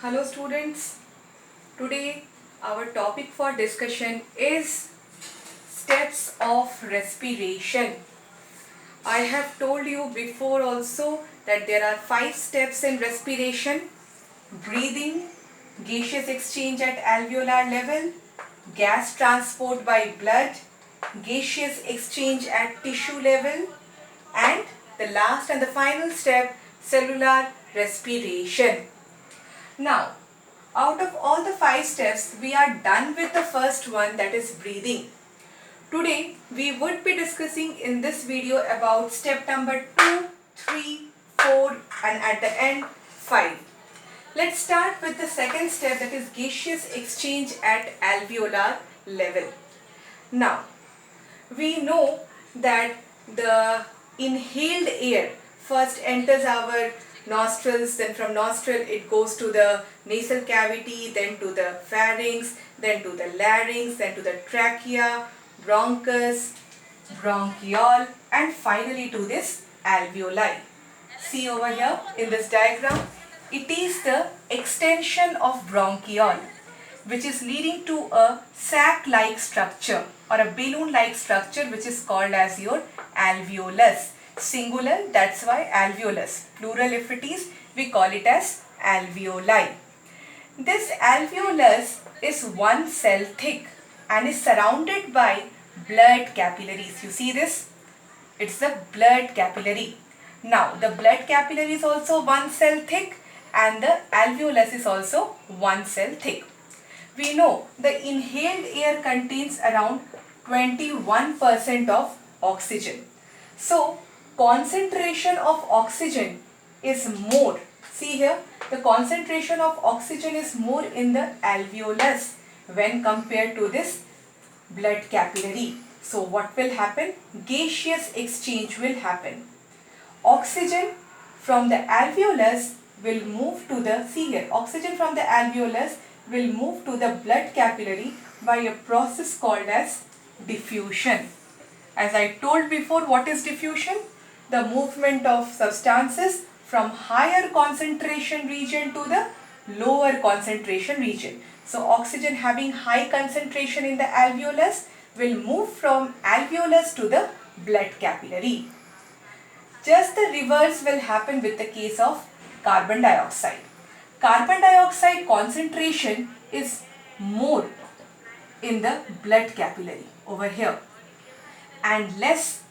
Hello students, today our topic for discussion is steps of respiration. I have told you before also that there are 5 steps in respiration: breathing, gaseous exchange at alveolar level, gas transport by blood, gaseous exchange at tissue level, and the last and the final step, cellular respiration. Now, out of all the 5 steps, we are done with the first one, that is breathing. Today, we would be discussing in this video about step number 2, 3, 4 and at the end 5. Let's start with the second step, that is gaseous exchange at alveolar level. Now, we know that the inhaled air first enters our nostrils, then from nostril it goes to the nasal cavity, then to the pharynx, then to the larynx, then to the trachea, bronchus, bronchiole, and finally to this alveoli. See over here in this diagram, it is the extension of bronchiole which is leading to a sac-like structure or a balloon-like structure which is called as your alveolus. Singular, that's why alveolus. Plural, if it is, we call it as alveoli. This alveolus is one cell thick and is surrounded by blood capillaries. You see this? It's the blood capillary. Now, the blood capillary is also one cell thick and the alveolus is also one cell thick. We know the inhaled air contains around 21% of oxygen. So, concentration of oxygen is more. See here, the concentration of oxygen is more in the alveolus when compared to this blood capillary. So, what will happen? Gaseous exchange will happen. Oxygen from the alveolus will move to the, see here, oxygen from the alveolus will move to the blood capillary by a process called as diffusion. As I told before, what is diffusion? The movement of substances from higher concentration region to the lower concentration region. So, oxygen having high concentration in the alveolus will move from alveolus to the blood capillary. Just the reverse will happen with the case of carbon dioxide. Carbon dioxide concentration is more in the blood capillary over here and less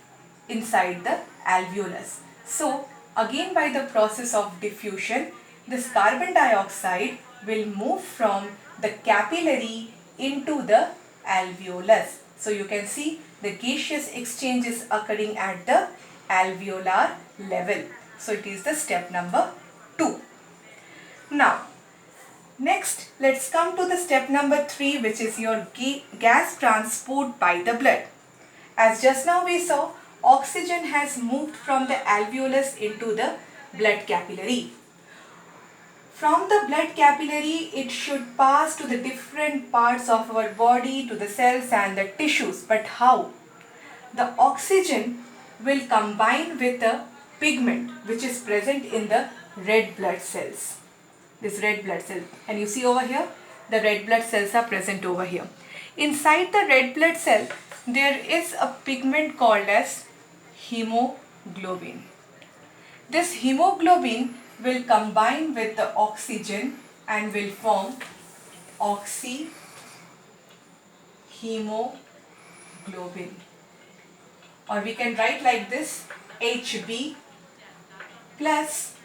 inside the alveolus. So, again by the process of diffusion, this carbon dioxide will move from the capillary into the alveolus. So, you can see the gaseous exchange is occurring at the alveolar level. So, it is the step number 2. Now, next let's come to the step number 3, which is your gas transport by the blood. As just now we saw, oxygen has moved from the alveolus into the blood capillary. From the blood capillary, it should pass to the different parts of our body, to the cells and the tissues. But how? The oxygen will combine with the pigment which is present in the red blood cells. This red blood cell, and you see over here the red blood cells are present over here. Inside the red blood cell there is a pigment called as hemoglobin. This hemoglobin will combine with the oxygen and will form oxyhemoglobin, or we can write like this: Hb plus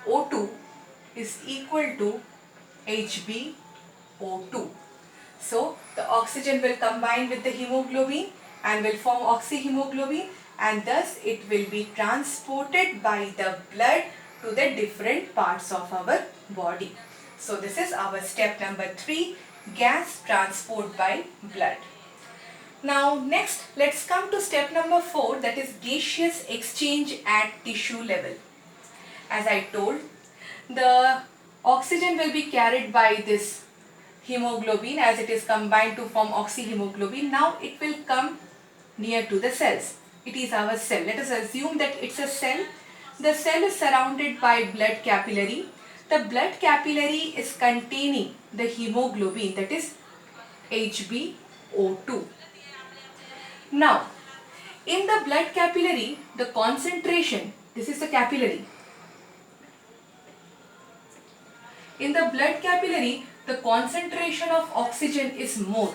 O2 is equal to HbO2. So, the oxygen will combine with the hemoglobin and will form oxyhemoglobin, and thus it will be transported by the blood to the different parts of our body. So, this is our step number 3, gas transport by blood. Now, next let's come to step number 4, that is gaseous exchange at tissue level. As I told, the oxygen will be carried by this hemoglobin as it is combined to form oxyhemoglobin. Now it will come near to the cells. It is our cell. Let us assume that it's a cell. The cell is surrounded by blood capillary. the blood capillary is containing the hemoglobin, that is HbO2. Now, in the blood capillary, the concentration, this is the capillary. In the blood capillary, the concentration of oxygen is more,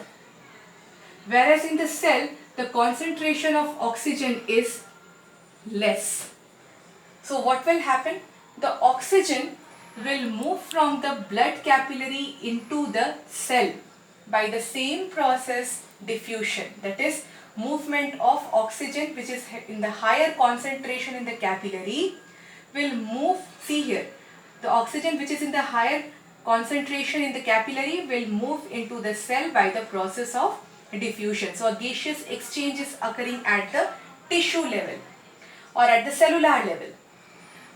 whereas in the cell, the concentration of oxygen is less. So what will happen? The oxygen will move from the blood capillary into the cell by the same process, diffusion, that is movement of oxygen which is in the higher concentration in the capillary will move, see here, the oxygen which is in the higher concentration in the capillary will move into the cell by the process of diffusion. So a gaseous exchange is occurring at the tissue level or at the cellular level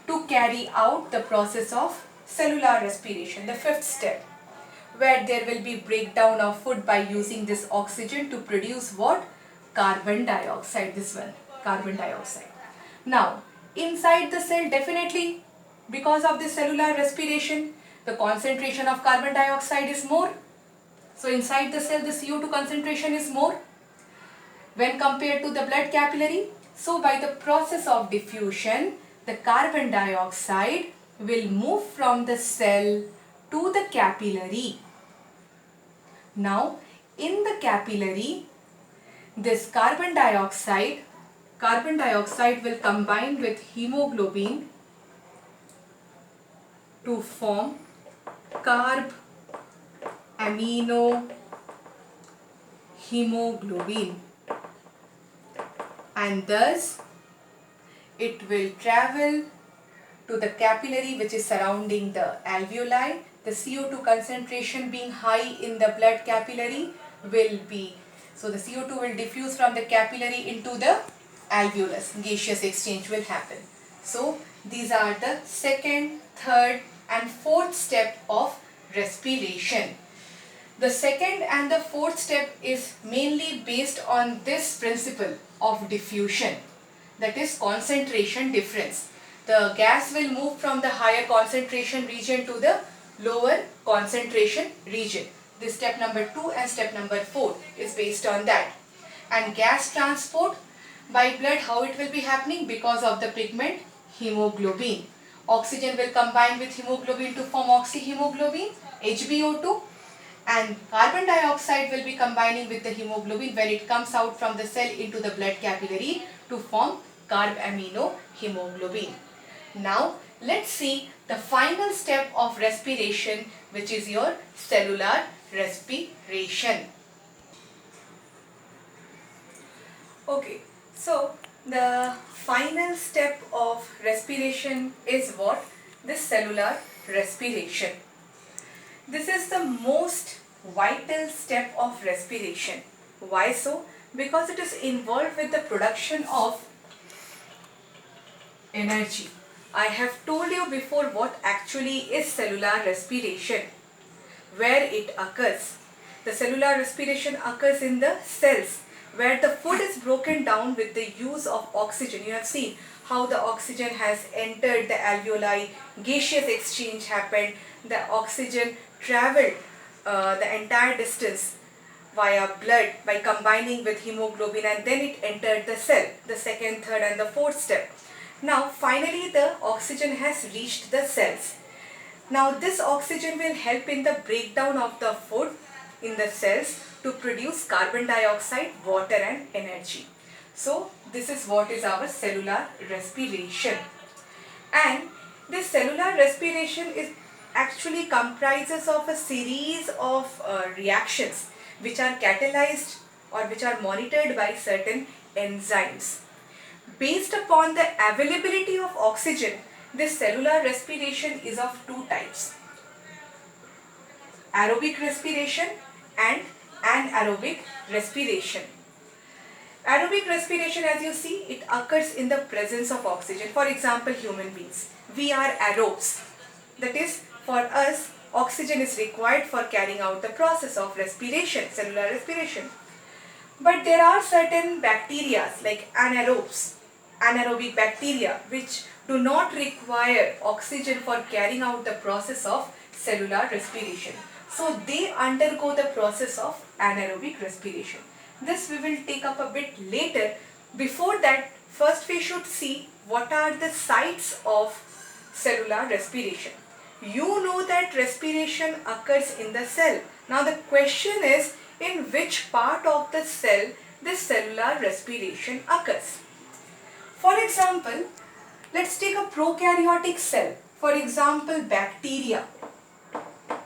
to carry out the process of cellular respiration, the fifth step, where there will be breakdown of food by using this oxygen to produce what? Carbon dioxide, this one, carbon dioxide. Now, inside the cell, definitely because of this cellular respiration, the concentration of carbon dioxide is more. So inside the cell, the CO2 concentration is more when compared to the blood capillary. So by the process of diffusion, the carbon dioxide will move from the cell to the capillary. Now, in the capillary, this carbon dioxide will combine with hemoglobin to form carb amino hemoglobin, and thus it will travel to the capillary which is surrounding the alveoli. The CO2 concentration being high in the blood capillary will be, so the CO2 will diffuse from the capillary into the alveolus. Gaseous exchange will happen. So these are the second, third and fourth step of respiration. The second and the fourth step is mainly based on this principle of diffusion, that is concentration difference. The gas will move from the higher concentration region to the lower concentration region. This step number 2 and step number 4 is based on that. And gas transport by blood, how it will be happening? Because of the pigment hemoglobin. Oxygen will combine with hemoglobin to form oxyhemoglobin, HbO2, and carbon dioxide will be combining with the hemoglobin when it comes out from the cell into the blood capillary to form carb amino hemoglobin. Now let's see the final step of respiration, which is your cellular respiration. Okay, so the final step of respiration is what? This cellular respiration. This is the most vital step of respiration. Why so? Because it is involved with the production of energy. I have told you before what actually is cellular respiration, where it occurs. The cellular respiration occurs in the cells, where the food is broken down with the use of oxygen. You have seen how the oxygen has entered the alveoli, gaseous exchange happened, the oxygen traveled the entire distance via blood by combining with hemoglobin, and then it entered the cell, the second, third and the fourth step. Now finally the oxygen has reached the cells. Now this oxygen will help in the breakdown of the food in the cells to produce carbon dioxide, water and energy. So this is what is our cellular respiration. And this cellular respiration is actually comprises of a series of reactions which are catalyzed or which are monitored by certain enzymes. Based upon the availability of oxygen, this cellular respiration is of two types: aerobic respiration and anaerobic respiration. Aerobic respiration, as you see, it occurs in the presence of oxygen. For example, human beings, we are aerobes. That is, for us, oxygen is required for carrying out the process of respiration, cellular respiration. But there are certain bacteria like anaerobes, anaerobic bacteria, which do not require oxygen for carrying out the process of cellular respiration. So they undergo the process of anaerobic respiration. This we will take up a bit later. Before that, first we should see what are the sites of cellular respiration. You know that respiration occurs in the cell. Now the question is, in which part of the cell this cellular respiration occurs. For example, let's take a prokaryotic cell. For example, bacteria.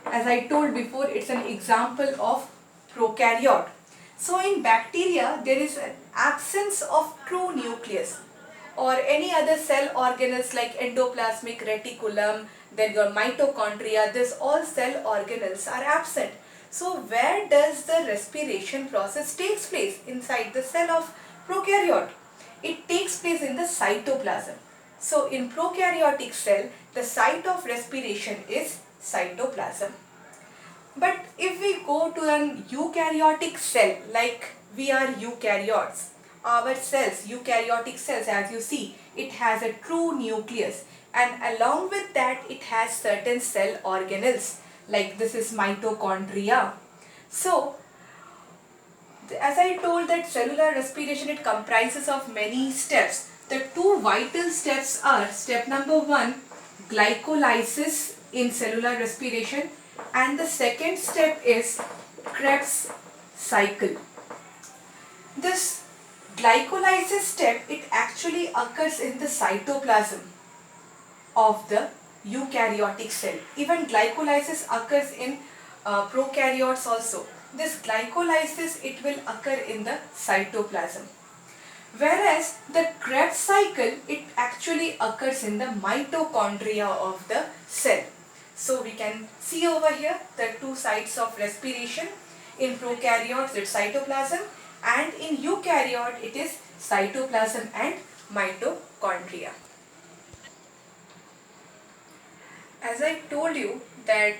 As I told before, it's an example of prokaryote. So in bacteria, there is an absence of true nucleus, or any other cell organelles like endoplasmic reticulum, then your mitochondria, this all cell organelles are absent. So where does the respiration process takes place inside the cell of prokaryote? It takes place in the cytoplasm. So in prokaryotic cell, the site of respiration is cytoplasm. But if we go to an eukaryotic cell, like we are eukaryotes, our cells, eukaryotic cells, as you see, it has a true nucleus, and along with that it has certain cell organelles, like this is mitochondria. So as I told that cellular respiration, it comprises of many steps. The two vital steps are step number 1, glycolysis in cellular respiration, and the second step is Krebs cycle. This glycolysis step, it actually occurs in the cytoplasm of the eukaryotic cell. Even glycolysis occurs in prokaryotes also. This glycolysis, it will occur in the cytoplasm. Whereas the Krebs cycle, it actually occurs in the mitochondria of the cell. So we can see over here the two sites of respiration. In prokaryotes it's cytoplasm, and in eukaryote it is cytoplasm and mitochondria. As I told you that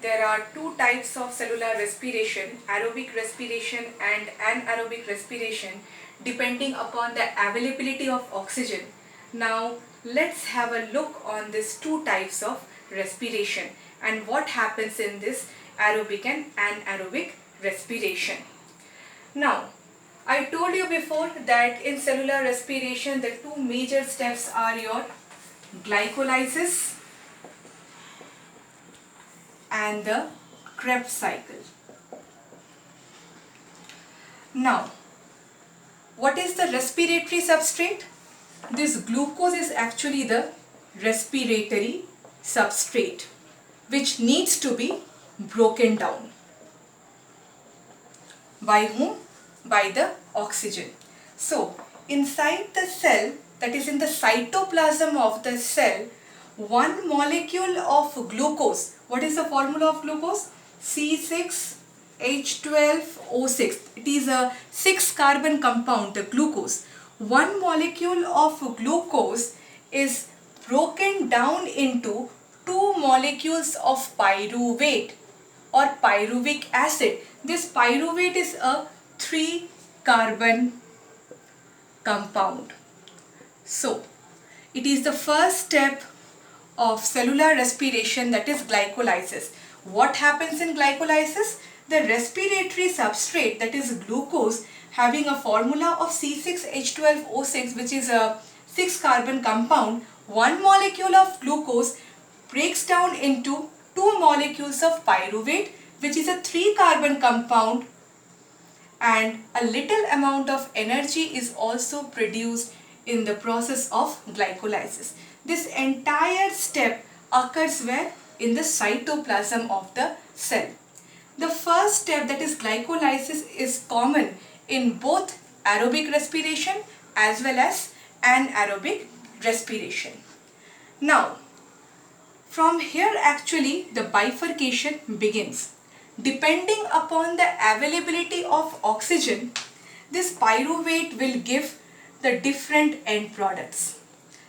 there are two types of cellular respiration, aerobic respiration and anaerobic respiration, depending upon the availability of oxygen. Now let's have a look on these two types of respiration and what happens in this aerobic and anaerobic respiration. Now, I told you before that in cellular respiration the two major steps are your glycolysis and the Krebs cycle. Now, what is the respiratory substrate? This glucose is actually the respiratory substrate which needs to be broken down. By whom? By the oxygen. So, inside the cell, that is in the cytoplasm of the cell, one molecule of glucose. What is the formula of glucose? C6H12O6. It is a 6 carbon compound, the glucose. One molecule of glucose is broken down into two molecules of pyruvate or pyruvic acid. This pyruvate is a 3 carbon compound. So, it is the first step of cellular respiration, that is glycolysis. What happens in glycolysis? The respiratory substrate, that is glucose, having a formula of C6H12O6, which is a 6 carbon compound, one molecule of glucose breaks down into two molecules of pyruvate, which is a 3 carbon compound, and a little amount of energy is also produced in the process of glycolysis. This entire step occurs where? In the cytoplasm of the cell. The first step, that is glycolysis, is common in both aerobic respiration as well as anaerobic respiration. Now, from here actually the bifurcation begins. Depending upon the availability of oxygen, this pyruvate will give the different end products.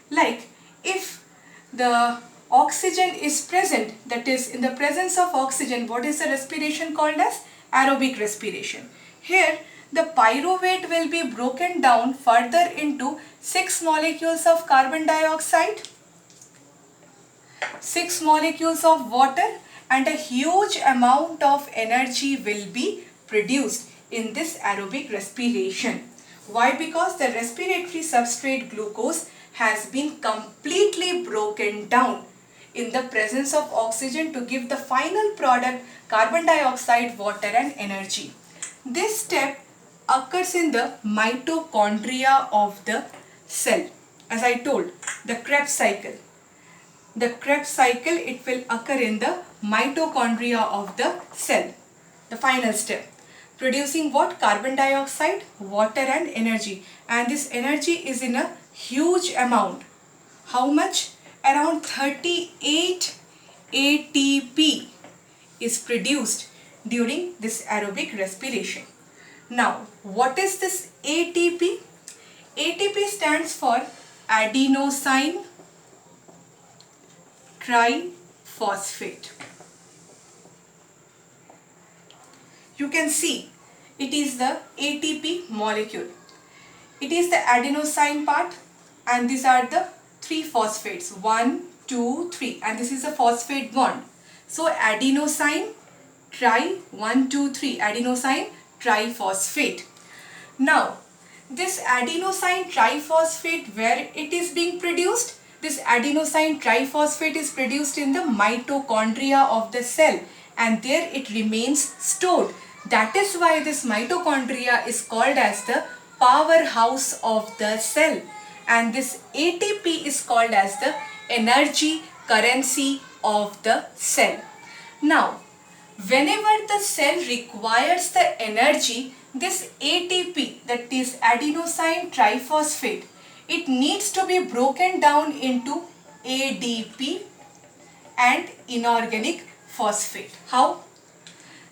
Like if the oxygen is present, that is in the presence of oxygen, what is the respiration called as? Aerobic respiration. Here the pyruvate will be broken down further into 6 molecules of carbon dioxide, 6 molecules of water, and a huge amount of energy will be produced in this aerobic respiration. Why? Because the respiratory substrate glucose has been completely broken down in the presence of oxygen to give the final product carbon dioxide, water, and energy. This step occurs in the mitochondria of the cell. As I told, the Krebs cycle. The Krebs cycle, it will occur in the mitochondria of the cell. The final step. Producing what? Carbon dioxide, water, and energy. And this energy is in a huge amount. How much? Around 38 ATP is produced during this aerobic respiration. Now, what is this ATP? ATP stands for adenosine triphosphate. You can see it is the ATP molecule. It is the adenosine part, and these are the 3 phosphates, 1, 2, 3, and this is a phosphate bond. So adenosine 1, 2, 3, adenosine triphosphate. Now this adenosine triphosphate, where it is being produced? This adenosine triphosphate is produced in the mitochondria of the cell, and there it remains stored. That is why this mitochondria is called as the powerhouse of the cell, and this ATP is called as the energy currency of the cell. Now, whenever the cell requires the energy, this ATP, that is adenosine triphosphate, it needs to be broken down into ADP and inorganic phosphate. How?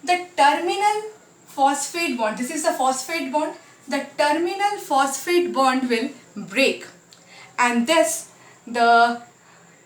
The terminal phosphate bond, this is the phosphate bond, the terminal phosphate bond will break, and thus the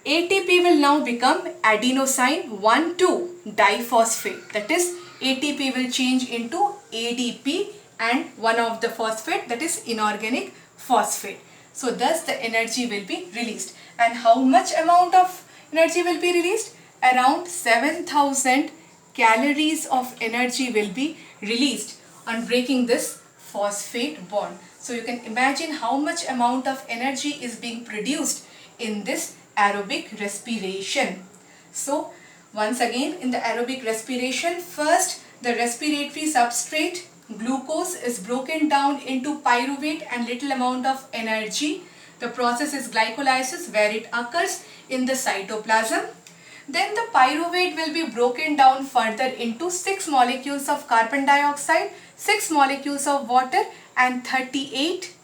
ATP will now become adenosine 1,2 diphosphate. That is, ATP will change into ADP and one of the phosphate, that is inorganic phosphate. So thus the energy will be released. And how much amount of energy will be released? Around 7,000 calories of energy will be released on breaking this phosphate bond. So you can imagine how much amount of energy is being produced in this aerobic respiration. So once again, in the aerobic respiration, first the respiratory substrate glucose is broken down into pyruvate and little amount of energy. The process is glycolysis, where it occurs in the cytoplasm. Then the pyruvate will be broken down further into 6 molecules of carbon dioxide, 6 molecules of water, and 38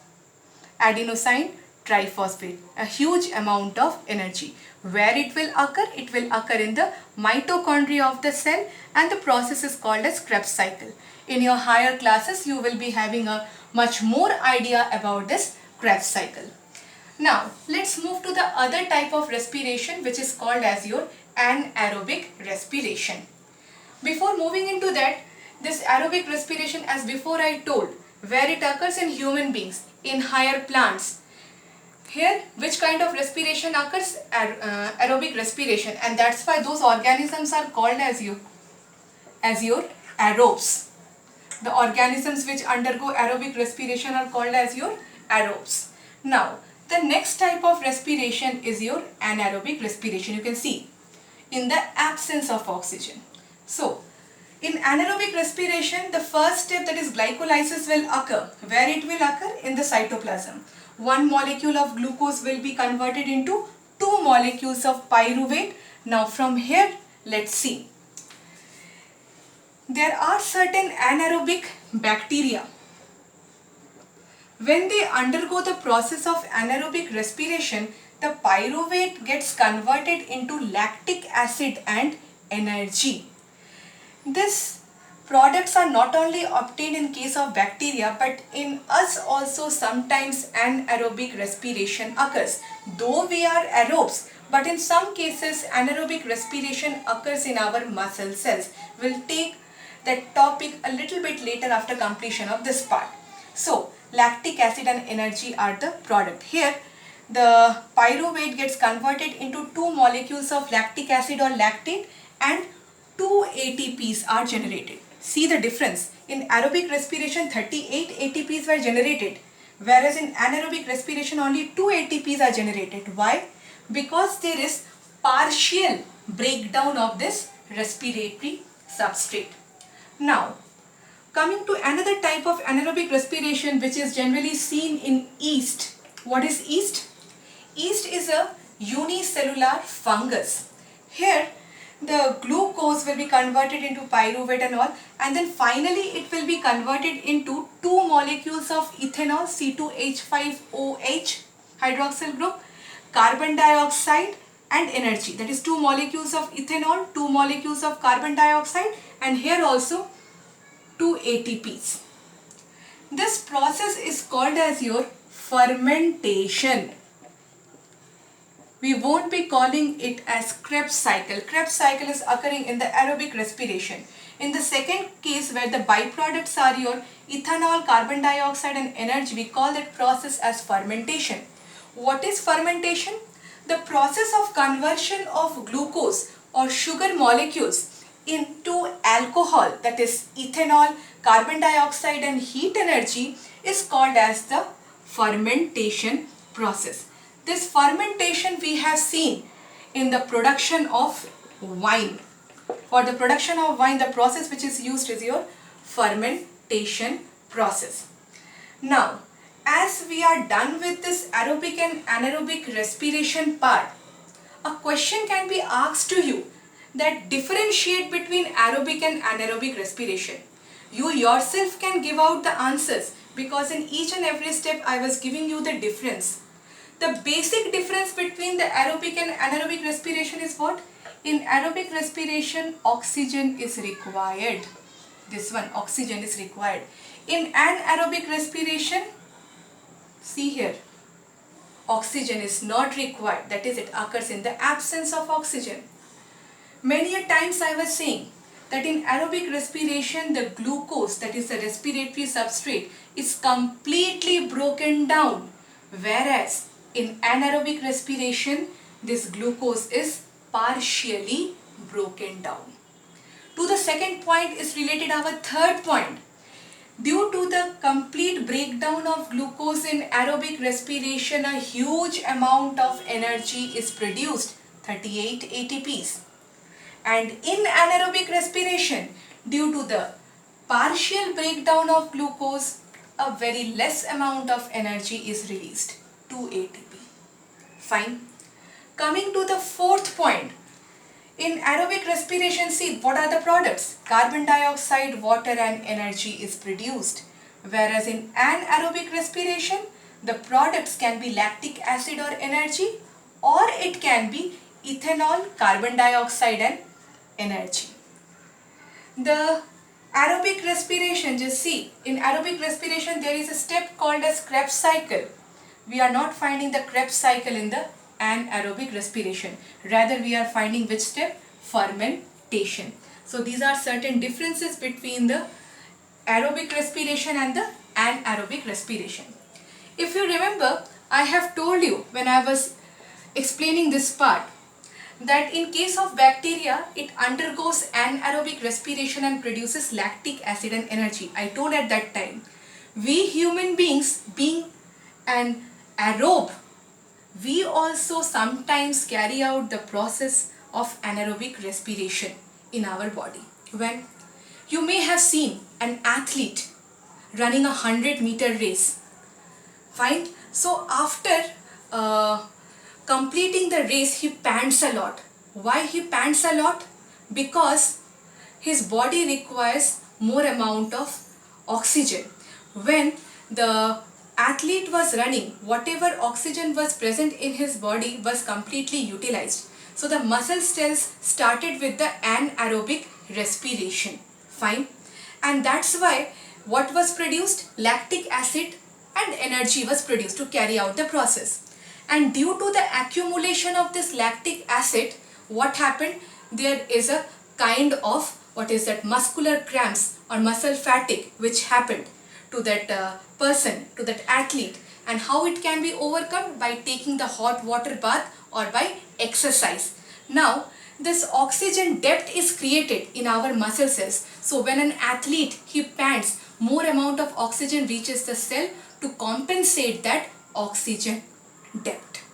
adenosine triphosphate, a huge amount of energy. Where it will occur? It will occur in the mitochondria of the cell, and the process is called as Krebs cycle. In your higher classes, you will be having a much more idea about this Krebs cycle. Now, let's move to the other type of respiration, which is called as your anaerobic respiration. Before moving into that, this aerobic respiration, as before I told, where it occurs in human beings, in higher plants. Here, which kind of respiration occurs? Aerobic respiration, and that's why those organisms are called as your aerobes. The organisms which undergo aerobic respiration are called as your aerobes. Now, the next type of respiration is your anaerobic respiration. You can see, in the absence of oxygen. So, in anaerobic respiration, the first step, that is glycolysis, will occur. Where it will occur? In the cytoplasm. 1 molecule of glucose will be converted into 2 molecules of pyruvate. Now from here, let's see. There are certain anaerobic bacteria. When they undergo the process of anaerobic respiration, the pyruvate gets converted into lactic acid and energy. These products are not only obtained in case of bacteria, but in us also sometimes anaerobic respiration occurs. Though we are aerobes, but in some cases anaerobic respiration occurs in our muscle cells. We'll take that topic a little bit later after completion of this part. So lactic acid and energy are the product. Here the pyruvate gets converted into two molecules of lactic acid or lactate and two ATPs are generated. See the difference. In aerobic respiration 38 ATPs were generated, whereas in anaerobic respiration only 2 ATPs are generated. Why? Because there is partial breakdown of this respiratory substrate. Now, coming to another type of anaerobic respiration which is generally seen in yeast. What is yeast? Yeast is a unicellular fungus. Here the glucose will be converted into pyruvate and all, and then finally it will be converted into two molecules of ethanol, C2H5OH hydroxyl group, carbon dioxide and energy. That is two molecules of ethanol, two molecules of carbon dioxide, and here also two ATPs. This process is called as your fermentation. We won't be calling it as Krebs cycle. Krebs cycle is occurring in the aerobic respiration. In the second case where the byproducts are your ethanol, carbon dioxide and energy, we call that process as fermentation. What is fermentation? The process of conversion of glucose or sugar molecules into alcohol, that is ethanol, carbon dioxide and heat energy, is called as the fermentation process. This fermentation we have seen in the production of wine. For the production of wine, the process which is used is your fermentation process. Now, as we are done with this aerobic and anaerobic respiration part, a question can be asked to you that differentiate between aerobic and anaerobic respiration. You yourself can give out the answers because in each and every step I was giving you the difference. The basic difference between the aerobic and anaerobic respiration is what? In aerobic respiration, oxygen is required. This one, oxygen is required. In anaerobic respiration, see here, oxygen is not required. That is, it occurs in the absence of oxygen. Many a times I was saying that in aerobic respiration, the glucose, that is the respiratory substrate, is completely broken down, whereas in anaerobic respiration, this glucose is partially broken down. To the second point is related our third point. Due to the complete breakdown of glucose in aerobic respiration, a huge amount of energy is produced, 38 ATPs. And in anaerobic respiration, due to the partial breakdown of glucose, a very less amount of energy is released, 2 ATP. Fine. Coming to the fourth point. In aerobic respiration, see what are the products? Carbon dioxide, water and energy is produced. Whereas in anaerobic respiration, the products can be lactic acid or energy, or it can be ethanol, carbon dioxide and energy. The aerobic respiration, just see, in aerobic respiration there is a step called as Krebs cycle. We are not finding the Krebs cycle in the anaerobic respiration. Rather, we are finding which step? Fermentation. So these are certain differences between the aerobic respiration and the anaerobic respiration. If you remember, I have told you when I was explaining this part that in case of bacteria, it undergoes anaerobic respiration and produces lactic acid and energy. I told at that time, we human beings, being an aerobe, we also sometimes carry out the process of anaerobic respiration in our body. When you may have seen an athlete running a 100-meter race. Fine. So after completing the race, he pants a lot. Why he pants a lot? Because his body requires more amount of oxygen. When the athlete was running, whatever oxygen was present in his body was completely utilized. So the muscle cells started with the anaerobic respiration. Fine. And that's why what was produced? Lactic acid and energy was produced to carry out the process. And due to the accumulation of this lactic acid, what happened? There is a kind of what is that muscular cramps or muscle fatigue which happened to that person, to that athlete, and how it can be overcome by taking the hot water bath or by exercise. Now, this oxygen depth is created in our muscle cells. So when an athlete, he pants, more amount of oxygen reaches the cell to compensate that oxygen depth.